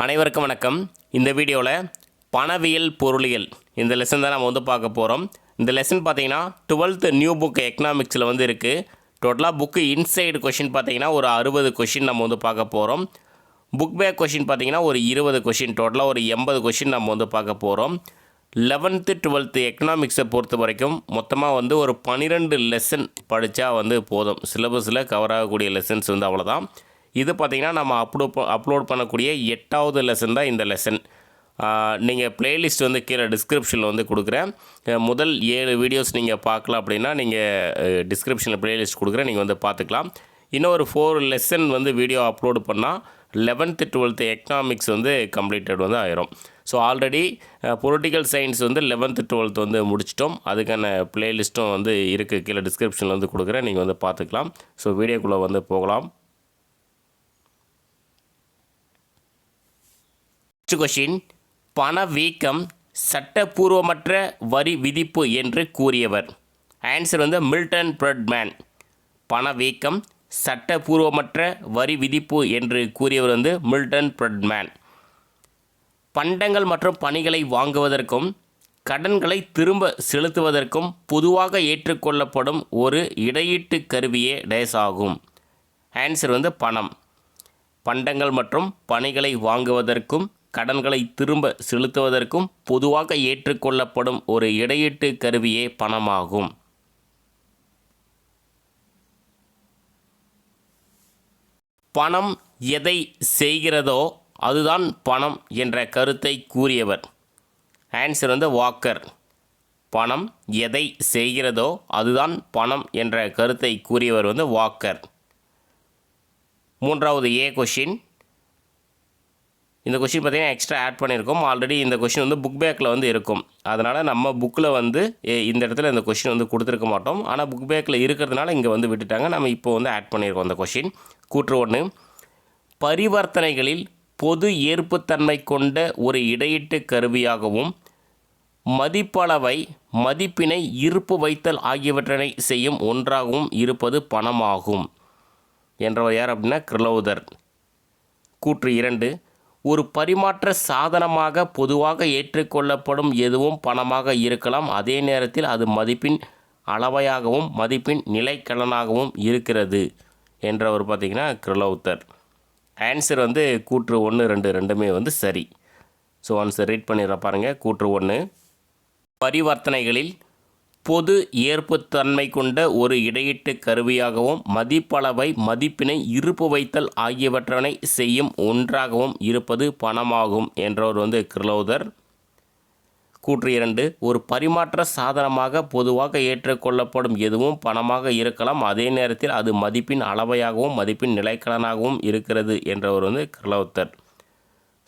அனைவருக்கும் வணக்கம். இந்த வீடியோவில் பணவியல் பொருளியல் இந்த லெசன் தான் நம்ம வந்து பார்க்க போகிறோம். இந்த லெசன் பார்த்தீங்கன்னா 12th நியூ புக் எக்கனாமிக்ஸில் வந்து இருக்குது. டோட்டலாக புக்கு இன்சைடு கொஷின் பார்த்தீங்கன்னா ஒரு 60 கொஷின் நம்ம வந்து பார்க்க போகிறோம். புக் பேக் கொஷின் பார்த்தீங்கன்னா ஒரு 20 கொஷின், டோட்டலாக ஒரு 80 கொஷின் நம்ம வந்து பார்க்க போகிறோம். 11th 12th எக்கனாமிக்ஸை பொறுத்த வரைக்கும் மொத்தமாக வந்து ஒரு 12 லெசன் படித்தா வந்து போதும். சிலபஸில் கவர் ஆகக்கூடிய லெசன்ஸ் வந்து அவ்வளோதான். இது பார்த்திங்கன்னா நம்ம அப்லோட் பண்ணக்கூடிய 8வது லெசன் தான் இந்த லெசன். நீங்கள் ப்ளேலிஸ்ட் வந்து கீழே டிஸ்கிரிப்ஷனில் வந்து கொடுக்குறேன். முதல் 7 வீடியோஸ் நீங்கள் பார்க்கலாம் அப்படின்னா நீங்கள் டிஸ்கிரிப்ஷனில் ப்ளேலிஸ்ட் கொடுக்குறேன், நீங்கள் வந்து பார்த்துக்கலாம். இன்னும் ஒரு 4 லெசன் வந்து வீடியோ அப்லோடு பண்ணால் 11th 12th எக்கனாமிக்ஸ் வந்து கம்ப்ளீட்டட் வந்து ஆயிரும். ஸோ ஆல்ரெடி பொலிட்டிக்கல் சயின்ஸ் வந்து 11th 12th வந்து முடிச்சிட்டோம். அதுக்கான ப்ளேலிஸ்ட்டும் வந்து இருக்குது, கீழே டிஸ்கிரிப்ஷனில் வந்து கொடுக்குறேன், நீங்கள் வந்து பார்த்துக்கலாம். ஸோ வீடியோக்குள்ளே வந்து போகலாம். கொஷின், பணவீக்கம் சட்டப்பூர்வமற்ற வரி விதிப்பு என்று கூறியவர். ஆன்சர் வந்து மில்டன் ஃப்ரீட்மேன். பணவீக்கம் சட்டப்பூர்வமற்ற வரி விதிப்பு என்று கூறியவர் வந்து மில்டன் ஃப்ரீட்மேன். பண்டங்கள் மற்றும் பணிகளை வாங்குவதற்கும் கடன்களை திரும்ப செலுத்துவதற்கும் பொதுவாக ஏற்றுக்கொள்ளப்படும் ஒரு இடையீட்டு கருவியே டேஸ் ஆகும். ஆன்சர் வந்து பணம். பண்டங்கள் மற்றும் பணிகளை வாங்குவதற்கும் கடன்களை திரும்ப செலுத்துவதற்கும் பொதுவாக ஏற்றுக்கொள்ளப்படும் ஒரு இடையீட்டு கருவியே பணமாகும். பணம் எதை செய்கிறதோ அதுதான் பணம் என்ற கருத்தை கூறியவர். ஆன்சர் வந்து வாக்கர். பணம் எதை செய்கிறதோ அதுதான் பணம் என்ற கருத்தை கூறியவர் வந்து வாக்கர். 3வது ஏ கொஷின். இந்த கொஷின் பார்த்திங்கன்னா எக்ஸ்ட்ரா ஆட் பண்ணியிருக்கோம். ஆல்ரெடி இந்த கொஷின் வந்து புக் பேக்கில் வந்து இருக்கும். அதனால் நம்ம புக்கில் வந்து இந்த இடத்துல இந்த கொஷின் வந்து கொடுத்துருக்க மாட்டோம். ஆனால் புக் பேக்கில் இருக்கிறதுனால இங்கே வந்து விட்டுட்டாங்க. நம்ம இப்போ வந்து ஆட் பண்ணியிருக்கோம் அந்த கொஷின். கூற்று 1, பரிவர்த்தனைகளில் பொது ஏற்புத்தன்மை கொண்ட ஒரு இடையீட்டு கருவியாகவும் மதிப்பளவை மதிப்பினை இருப்பு வைத்தல் ஆகியவற்றினை செய்யும் ஒன்றாகவும் இருப்பது பணமாகும் என்றவர் யார் அப்படின்னா கிர்லோதர். கூற்று 2, ஒரு பரிமாற்ற சாதனமாக பொதுவாக ஏற்றுக்கொள்ளப்படும் எதுவும் பணமாக இருக்கலாம், அதே நேரத்தில் அது மதிப்பின் அளவையாகவும் மதிப்பின் நிலைக்கலனாகவும் இருக்கிறது என்றவர் பார்த்திங்கன்னா கிர்லோதர். ஆன்சர் வந்து கூற்று 1, 2 ரெண்டுமே வந்து சரி. ஸோ ஆன்சர் ரீட் பண்ணிடுற பாருங்கள். கூற்று 1, பரிவர்த்தனைகளில் பொது ஏற்புத்தன்மை கொண்ட ஒரு இடையீட்டு கருவியாகவும் மதிப்பளவை மதிப்பினை இருப்பு வைத்தல் ஆகியவற்றினை செய்யும் ஒன்றாகவும் இருப்பது பணமாகும் என்றவர் வந்து கிர்லோதர். கூற்று 2, ஒரு பரிமாற்ற சாதனமாக பொதுவாக ஏற்றுக்கொள்ளப்படும் எதுவும் பணமாக இருக்கலாம், அதே நேரத்தில் அது மதிப்பின் அளவையாகவும் மதிப்பின் நிலைக்கலனாகவும் இருக்கிறது என்றவர் வந்து கிர்லோதர்.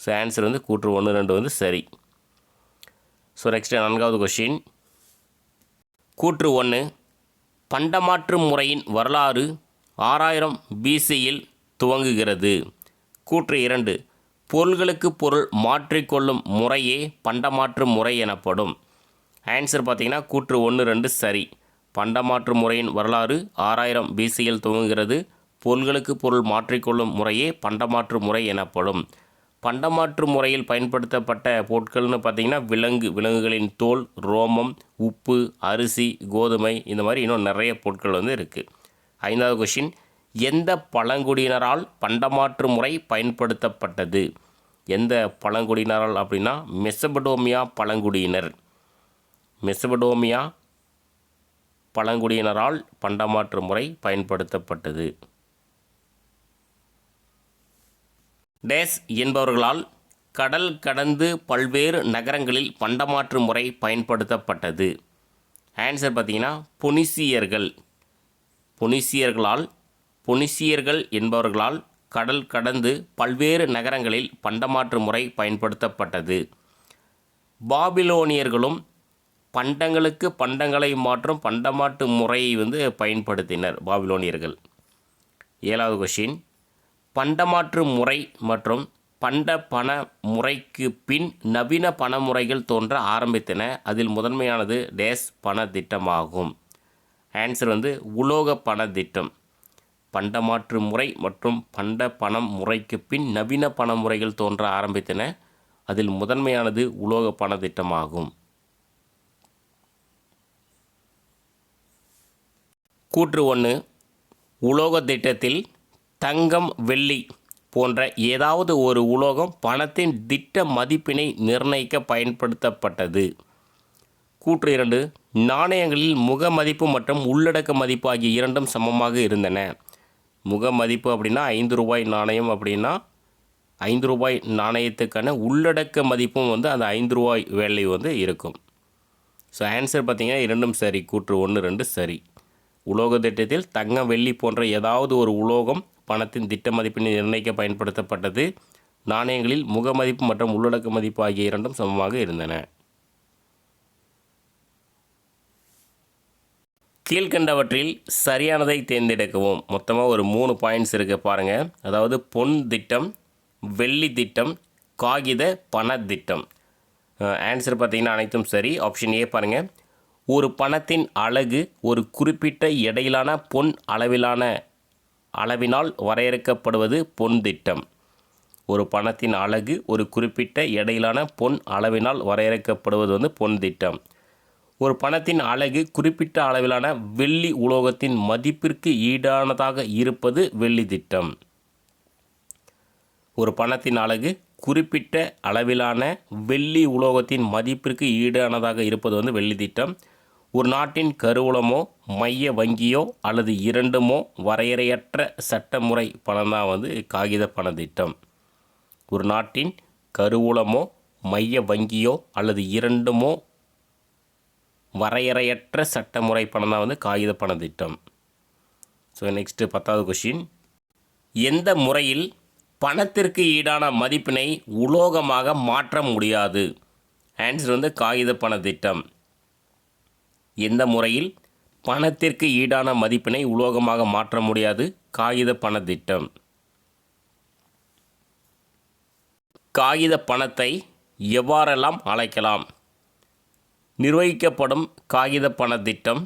ஸோ ஆன்சர் வந்து கூற்று 1, 2 வந்து சரி. ஸோ நெக்ஸ்ட் 4வது கொஷின். கூற்று 1, பண்டமாற்று முறையின் வரலாறு 6000 BCயில் துவங்குகிறது. கூற்று 2, பொருள்களுக்கு பொருள் மாற்றிக்கொள்ளும் முறையே பண்டமாற்று முறை எனப்படும். ஆன்சர் பார்த்திங்கன்னா கூற்று 1, 2 சரி. பண்டமாற்று முறையின் வரலாறு 6000 BCயில் துவங்குகிறது. பொருள்களுக்கு பொருள் மாற்றிக்கொள்ளும் முறையே பண்டமாற்று முறை எனப்படும். பண்டமாற்று முறையில் பயன்படுத்தப்பட்ட பொருட்கள்னு பார்த்திங்கன்னா விலங்குகளின் தோல், ரோமம், உப்பு, அரிசி, கோதுமை, இந்த மாதிரி இன்னும் நிறைய பொருட்கள் வந்து இருக்குது. 5வது கொஷின். எந்த பழங்குடியினரால் பண்டமாற்று முறை பயன்படுத்தப்பட்டது? எந்த பழங்குடியினரால் அப்படின்னா மெசபடோமியா பழங்குடியினர். மெசபடோமியா பழங்குடியினரால் பண்டமாற்று முறை பயன்படுத்தப்பட்டது. டேஸ் என்பவர்களால் கடல் கடந்து பல்வேறு நகரங்களில் பண்டமாற்று முறை பயன்படுத்தப்பட்டது. ஆன்சர் பார்த்திங்கன்னா பொனிசியர்கள். பொனிசியர்கள் என்பவர்களால் கடல் கடந்து பல்வேறு நகரங்களில் பண்டமாற்று முறை பயன்படுத்தப்பட்டது. பாபிலோனியர்களும் பண்டங்களுக்கு பண்டங்களை மாற்றும் பண்டமாற்று முறையை வந்து பயன்படுத்தினர் பாபிலோனியர்கள். 7வது கொஷின். பண்டமாற்று முறை மற்றும் பண்ட பண முறைக்கு பின் நவீன பண முறைகள் தோன்ற ஆரம்பித்தன. அதில் முதன்மையானது டேஸ் பண திட்டமாகும். ஆன்சர் வந்து உலோக பண திட்டம். பண்டமாற்று முறை மற்றும் பண்ட பணம் முறைக்கு பின் நவீன பண முறைகள் தோன்ற ஆரம்பித்தன. அதில் முதன்மையானது உலோக பண திட்டமாகும். கூற்று 1. உலோக திட்டத்தில் தங்கம், வெள்ளி போன்ற ஏதாவது ஒரு உலோகம் பணத்தின் திட்ட மதிப்பினை நிர்ணயிக்க பயன்படுத்தப்பட்டது. கூற்று 2. நாணயங்களில் முக மதிப்பு மற்றும் உள்ளடக்க மதிப்பு ஆகிய இரண்டும் சமமாக இருந்தன. முக மதிப்பு அப்படின்னா 5 ரூபாய் நாணயம் அப்படின்னா 5 ரூபாய் நாணயத்துக்கான உள்ளடக்க மதிப்பும் வந்து அந்த 5 ரூபாய் வேல்யூ வந்து இருக்கும். ஸோ ஆன்சர் பார்த்திங்கன்னா இரண்டும் சரி. கூற்று 1, 2 சரி. உலோக திட்டத்தில் தங்கம், வெள்ளி போன்ற ஏதாவது ஒரு உலோகம் பணத்தின் திட்ட மதிப்பினை நிர்ணயிக்க பயன்படுத்தப்பட்டது. நாணயங்களில் முக மதிப்பு மற்றும் உள்ளடக்க மதிப்பு ஆகிய இரண்டும் சமமாக இருந்தன. கீழ்கண்டவற்றில் சரியானதை தேர்ந்தெடுக்கவும். மொத்தமாக ஒரு 3 பாயிண்ட்ஸ் இருக்கு பாருங்கள். அதாவது பொன் திட்டம், வெள்ளி திட்டம், காகித பண திட்டம். ஆன்சர் பார்த்திங்கன்னா அனைத்தும் சரி. ஆப்ஷன் ஏ பாருங்கள். ஒரு பணத்தின் அலகு ஒரு குறிப்பிட்ட எடையிலான பொன் அளவினால் வரையறுக்கப்படுவது பொன் திட்டம். ஒரு பணத்தின் அலகு ஒரு குறிப்பிட்ட எடையிலான பொன் அளவினால் வரையறுக்கப்படுவது வந்து பொன் திட்டம். ஒரு பணத்தின் அலகு குறிப்பிட்ட அளவிலான வெள்ளி உலோகத்தின் மதிப்பிற்கு ஈடானதாக இருப்பது வெள்ளி திட்டம். ஒரு பணத்தின் அலகு குறிப்பிட்ட அளவிலான வெள்ளி உலோகத்தின் மதிப்பிற்கு ஈடானதாக இருப்பது வந்து வெள்ளி திட்டம். ஒரு நாட்டின் கருவூலமோ மைய வங்கியோ அல்லது இரண்டுமோ வரையறையற்ற சட்டமுறை பணம் தான் வந்து காகித பண திட்டம். ஒரு நாட்டின் கருவூலமோ மைய வங்கியோ அல்லது இரண்டுமோ வரையறையற்ற சட்டமுறை பணம் தான் வந்து காகித பண திட்டம். ஸோ நெக்ஸ்ட்டு 10வது கொஷின். எந்த முறையில் பணத்திற்கு ஈடான மதிப்பினை உலோகமாக மாற்ற முடியாது? ஆன்சர் வந்து காகித பண திட்டம். எந்த முறையில் பணத்திற்கு ஈடான மதிப்பினை உலோகமாக மாற்ற முடியாது? காகித பண திட்டம். காகித பணத்தை எவ்வாறெல்லாம் அழைக்கலாம்? நிர்வகிக்கப்படும் காகித பண திட்டம்,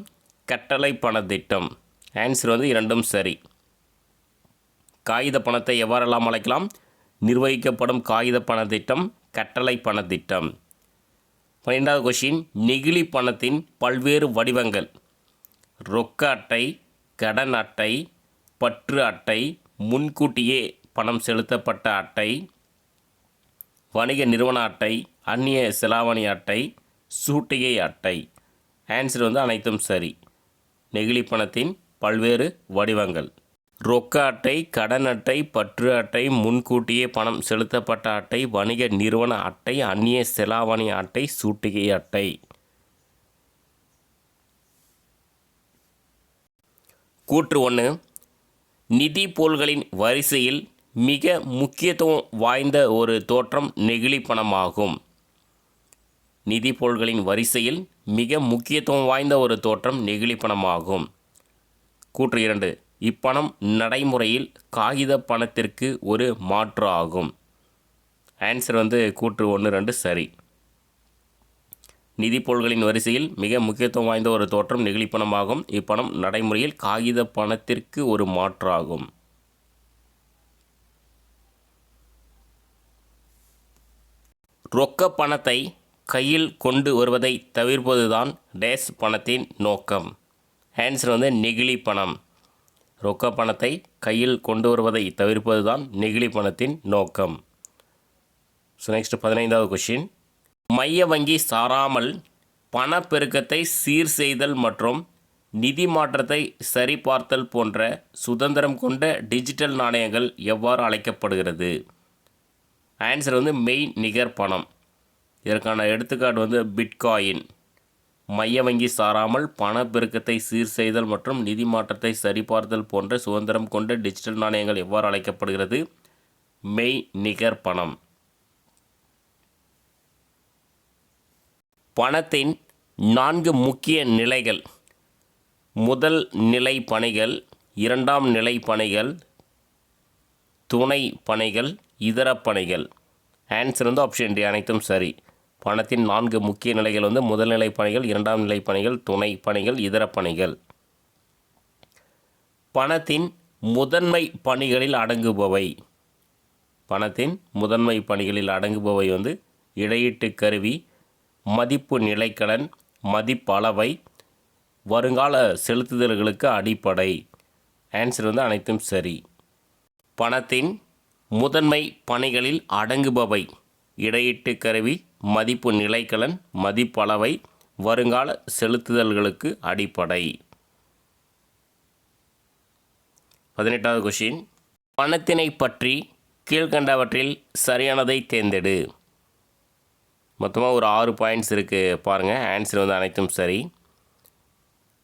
கட்டளை பண திட்டம். ஆன்சர் வந்து இரண்டும் சரி. காகித பணத்தை எவ்வாறெல்லாம் அழைக்கலாம்? நிர்வகிக்கப்படும் காகித பண திட்டம், கட்டளை பண திட்டம். 12வது கொஷின். நெகிழி பணத்தின் பல்வேறு வடிவங்கள். ரொக்க அட்டை, கடன் அட்டை, பற்று அட்டை, முன்கூட்டியே பணம் செலுத்தப்பட்ட அட்டை, வணிக நிறுவன அட்டை, அந்நிய செலாவணி அட்டை, சூட்டிகை அட்டை. ஆன்சர் வந்து அனைத்தும் சரி. நெகிழி பணத்தின் பல்வேறு வடிவங்கள். ரொக்க அட்டை, கடன் அட்டை, பற்று அட்டை, முன்கூட்டியே பணம் செலுத்தப்பட்ட அட்டை, வணிக நிறுவன அட்டை, அந்நிய செலாவணி அட்டை, சூட்டிகை அட்டை. கூற்று 1. நிதி போல்களின் வரிசையில் மிக முக்கியத்துவம் வாய்ந்த ஒரு தோற்றம் நெகிழி பணமாகும். நிதி போல்களின் வரிசையில் மிக முக்கியத்துவம் வாய்ந்த ஒரு தோற்றம் நெகிழி பணமாகும். கூற்று 2. இப்பணம் நடைமுறையில் காகித பணத்திற்கு ஒரு மாற்று ஆகும். ஆன்சர் வந்து கூற்று 1, 2 சரி. நிதி பொருள்களின் வரிசையில் மிக முக்கியத்துவம் வாய்ந்த ஒரு தோற்றம் நெகிழி பணமாகும். இப்பணம் நடைமுறையில் காகித பணத்திற்கு ஒரு மாற்று ஆகும். ரொக்க பணத்தை கையில் கொண்டு வருவதை தவிர்ப்பதுதான் டேஸ் பணத்தின் நோக்கம். ஆன்சர் வந்து நெகிழி பணம். ரொக்க பணத்தை கையில் கொண்டு வருவதை தவிர்ப்பது தான் நெகிழி பணத்தின் நோக்கம். ஸோ நெக்ஸ்ட் 15வது கொஷின். மைய வங்கி சாராமல் பணப்பெருக்கத்தை சீர் செய்தல் மற்றும் நிதி மாற்றத்தை சரிபார்த்தல் போன்ற சுதந்திரம் கொண்ட டிஜிட்டல் நாணயங்கள் எவ்வாறு அழைக்கப்படுகிறது? ஆன்சர் வந்து மெய் நிகர் பணம். இதற்கான எடுத்துக்காட்டு வந்து பிட்காயின். மைய வங்கி சாராமல் பணப்பெருக்கத்தை சீர் செய்தல் மற்றும் நிதி மாற்றத்தை சரிபார்த்தல் போன்ற சுதந்திரம் கொண்ட டிஜிட்டல் நாணயங்கள் எவ்வாறு அழைக்கப்படுகிறது? மெய் நிகர் பணம். பணத்தின் 4 முக்கிய நிலைகள். முதல் நிலை பணிகள், இரண்டாம் நிலை பணிகள், துணை பணிகள், இதர பணிகள். ஆன்சர் வந்து ஆப்ஷன் டி அனைத்தும் சரி. பணத்தின் 4 முக்கிய நிலைகள் வந்து முதல் நிலை பணிகள், இரண்டாம் நிலை பணிகள், துணை பணிகள், இதர பணிகள். பணத்தின் முதன்மை பணிகளில் அடங்குபவை. பணத்தின் முதன்மை பணிகளில் அடங்குபவை வந்து இடையீட்டு கருவி, மதிப்பு நிலைக்கலன், மதிப்பளவை, வருங்கால செலுத்துதல்களுக்கு அடிப்படை. ஆன்சர் வந்து அனைத்தும் சரி. பணத்தின் முதன்மை பணிகளில் அடங்குபவை இடையீட்டு கருவி, மதிப்பு நிலைக்கலன், மதிப்பளவை, வருங்கால செலுத்துதல்களுக்கு அடிப்படை. 18வது கொஷின். பணத்தினை பற்றி கீழ்கண்டவற்றில் சரியானதை தேர்ந்தெடு. மொத்தமாக ஒரு 6 பாயிண்ட்ஸ் இருக்குது பாருங்கள். ஆன்சர் வந்து அனைத்தும் சரி.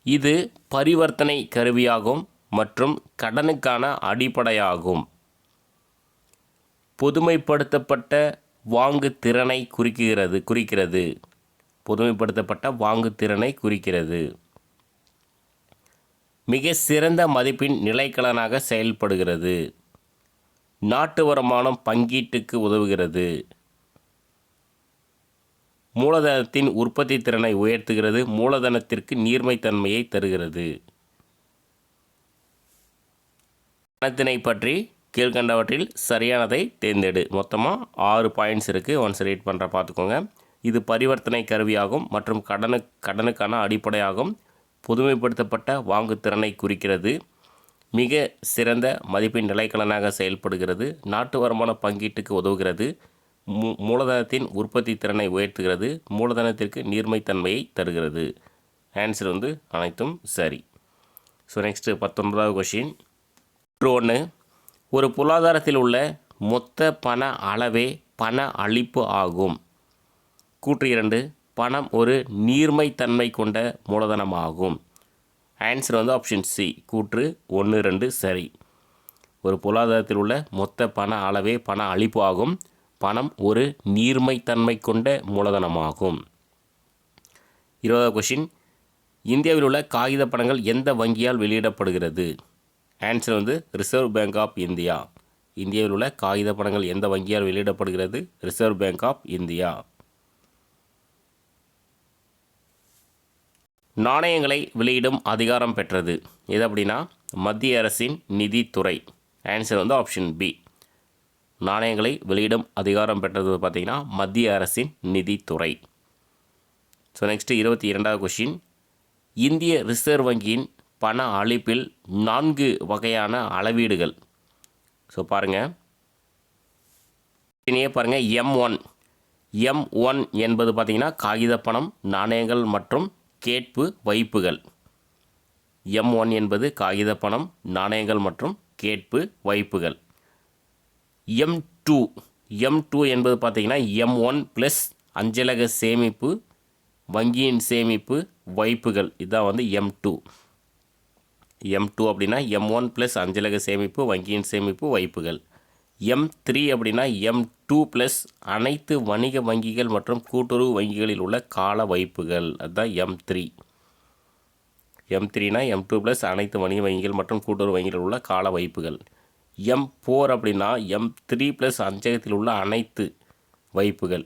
இது பரிவர்த்தனை கருவியாகும் மற்றும் கடனுக்கான அடிப்படையாகும். பொதுமைப்படுத்தப்பட்ட வாங்கு திறனை குறிக்கிறது. பொதுமைப்படுத்தப்பட்ட வாங்கு திறனை குறிக்கிறது. மிக சிறந்த மதிப்பின் நிலைக்கலனாக செயல்படுகிறது. நாட்டு வருமானம் பங்கீட்டுக்கு உதவுகிறது. மூலதனத்தின் உற்பத்தி திறனை உயர்த்துகிறது. மூலதனத்திற்கு நீர்மைத்தன்மையை தருகிறது. பணத்தினை பற்றி கீழ்கண்டவற்றில் சரியானதை தேர்ந்தெடு. மொத்தமாக 6 பாயிண்ட்ஸ் இருக்குது. ஒன்ஸ் ரீட் பண்ணுற பார்த்துக்கோங்க. இது பரிவர்த்தனை கருவியாகும் மற்றும் கடனுக்கான அடிப்படையாகும். பொதுமைப்படுத்தப்பட்ட வாங்கு திறனை குறிக்கிறது. மிக சிறந்த மதிப்பின் நிலைக்கலனாக செயல்படுகிறது. நாட்டு வருமான பங்கீட்டுக்கு உதவுகிறது. மூலதனத்தின் உற்பத்தி திறனை உயர்த்துகிறது. மூலதனத்திற்கு நீர்மைத்தன்மையை தருகிறது. ஆன்சர் வந்து அனைத்தும் சரி. ஸோ நெக்ஸ்ட்டு 19வது கொஷின். 1. ஒரு பொருளாதாரத்தில் உள்ள மொத்த பண அளவே பண அளிப்பு ஆகும். கூற்று 2. பணம் ஒரு நீர்மைத்தன்மை கொண்ட மூலதனமாகும். ஆன்சர் வந்து ஆப்ஷன் சி. கூற்று 1, 2 சரி. ஒரு பொருளாதாரத்தில் உள்ள மொத்த பண அளவே பண அளிப்பு ஆகும். பணம் ஒரு நீர்மைத்தன்மை கொண்ட மூலதனமாகும். 20வது கொஷின். இந்தியாவில் உள்ள காகித பணங்கள் எந்த வங்கியால் வெளியிடப்படுகிறது? ஆன்சர் வந்து ரிசர்வ் பேங்க் ஆஃப் இந்தியா. இந்தியாவில் உள்ள காகித பணங்கள் எந்த வங்கியால் வெளியிடப்படுகிறது? Reserve Bank of India. நாணயங்களை வெளியிடும் அதிகாரம் பெற்றது எது அப்படின்னா மத்திய அரசின் நிதித்துறை. ஆன்சர் வந்து ஆப்ஷன் பி. நாணயங்களை வெளியிடும் அதிகாரம் பெற்றது பார்த்திங்கன்னா மத்திய அரசின் நிதித்துறை. ஸோ நெக்ஸ்ட்டு 22வது கொஷின். இந்திய ரிசர்வ் வங்கியின் பண அளிப்பில் 4 வகையான அளவீடுகள். ஸோ பாருங்கள் M1 என்பது பார்த்திங்கன்னா காகித பணம், நாணயங்கள் மற்றும் கேட்பு வைப்புகள். M1 என்பது காகித பணம், நாணயங்கள் மற்றும் கேட்பு வைப்புகள். M2 என்பது பார்த்திங்கன்னா M1 ப்ளஸ் அஞ்சலக சேமிப்பு, வங்கியின் சேமிப்பு, வைப்புகள். இதுதான் வந்து M2 அப்படின்னா M1 ப்ளஸ் அஞ்சலக சேமிப்பு, வங்கியின் சேமிப்பு, வைப்புகள். M3 அப்படின்னா M2 ப்ளஸ் அனைத்து வணிக வங்கிகள் மற்றும் கூட்டுறவு வங்கிகளில் உள்ள கால வைப்புகள். அதுதான் M3. M3னா M2 ப்ளஸ் அனைத்து வணிக வங்கிகள் மற்றும் கூட்டுறவு வங்கிகளில் உள்ள கால வைப்புகள். M4 அப்படின்னா M3 ப்ளஸ் அஞ்சகத்தில் உள்ள அனைத்து வைப்புகள்.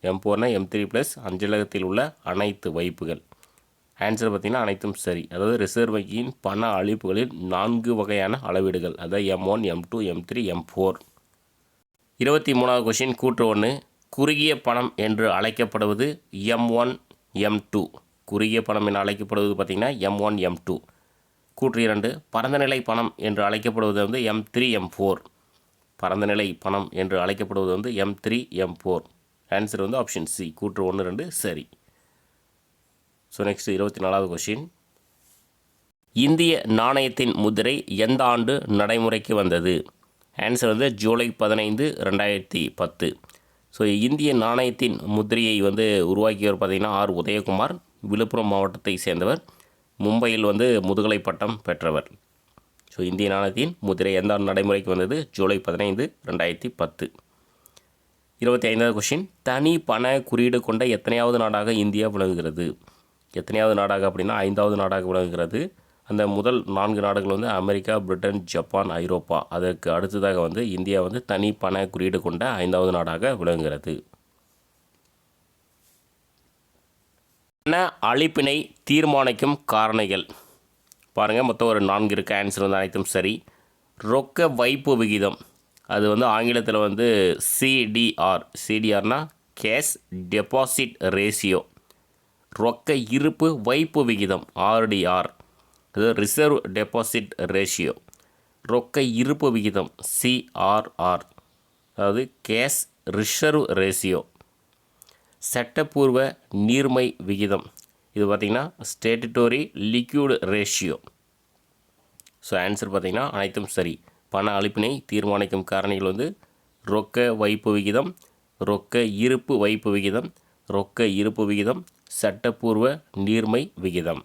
M4னா M3 ப்ளஸ் அஞ்சலகத்தில் உள்ள அனைத்து வைப்புகள். ஆன்சர் பார்த்திங்கன்னா அனைத்தும் சரி. அதாவது ரிசர்வ் வங்கியின் பண அளிப்புகளில் 4 வகையான அளவீடுகள். அதாவது M1, M2, M3, M4. 23வது கொஷின். கூற்று 1. குறுகிய பணம் என்று அழைக்கப்படுவது M1, M2. குறுகிய பணம் என அழைக்கப்படுவது பார்த்திங்கன்னா M1, M2. கூற்று 2. பரந்தநிலை பணம் என்று அழைக்கப்படுவது வந்து M3, M4. பரந்தநிலை பணம் என்று அழைக்கப்படுவது வந்து M3, M4. ஆன்சர் வந்து ஆப்ஷன் சி. கூற்று 1, 2 சரி. ஸோ நெக்ஸ்ட் 24வது கொஷின். இந்திய நாணயத்தின் முத்திரை எந்த ஆண்டு நடைமுறைக்கு வந்தது? ஆன்சர் வந்து ஜூலை 15, 2010. ஸோ இந்திய நாணயத்தின் முத்திரையை வந்து உருவாக்கியவர் பார்த்திங்கன்னா ஆர் உதயகுமார். விழுப்புரம் மாவட்டத்தை சேர்ந்தவர். மும்பையில் வந்து முதுகலை பட்டம் பெற்றவர். ஸோ இந்திய நாணயத்தின் முத்திரை எந்த ஆண்டு நடைமுறைக்கு வந்தது? ஜூலை 15, 2010. 25வது கொஷின். தனி பண குறியீடு கொண்ட எத்தனையாவது நாடாக இந்தியா விளங்குகிறது? எத்தனையாவது நாடாக அப்படின்னா 5வது நாடாக விளங்குகிறது. அந்த முதல் 4 நாடுகள் வந்து அமெரிக்கா, பிரிட்டன், ஜப்பான், ஐரோப்பா. அதற்கு அடுத்ததாக வந்து இந்தியா வந்து தனி பண குறியீடு கொண்ட 5வது நாடாக விளங்குகிறது. பண அளிப்பினை தீர்மானிக்கும் காரணிகள் பாருங்கள். மொத்தம் ஒரு 4 இருக்குது. ஆன்சர் வந்து அனைத்தும் சரி. ரொக்க வைப்பு விகிதம், அது வந்து ஆங்கிலத்தில் வந்து சிடிஆர். சிடிஆர்னா கேஷ் டெபாசிட் ரேஷியோ. ரொக்க இருப்பு வைப்பு விகிதம் ஆர்டிஆர், அது ரிசர்வ் டெபாசிட் ரேஷியோ. ரொக்க இருப்பு விகிதம் சிஆர்ஆர், அதாவது கேஷ் ரிசர்வ் ரேஷியோ. சட்டப்பூர்வ நீர்மை விகிதம், இது பார்த்திங்கன்னா ஸ்டேட்டுட்டோரி லிக்யூட் ரேஷியோ. ஸோ ஆன்சர் பார்த்திங்கன்னா அனைத்தும் சரி. பண அளிப்பினை தீர்மானிக்கும் காரணிகள் வந்து ரொக்க வைப்பு விகிதம், ரொக்க இருப்பு வைப்பு விகிதம், ரொக்க இருப்பு விகிதம், சட்டப்பூர்வ நீர்மை விகிதம்.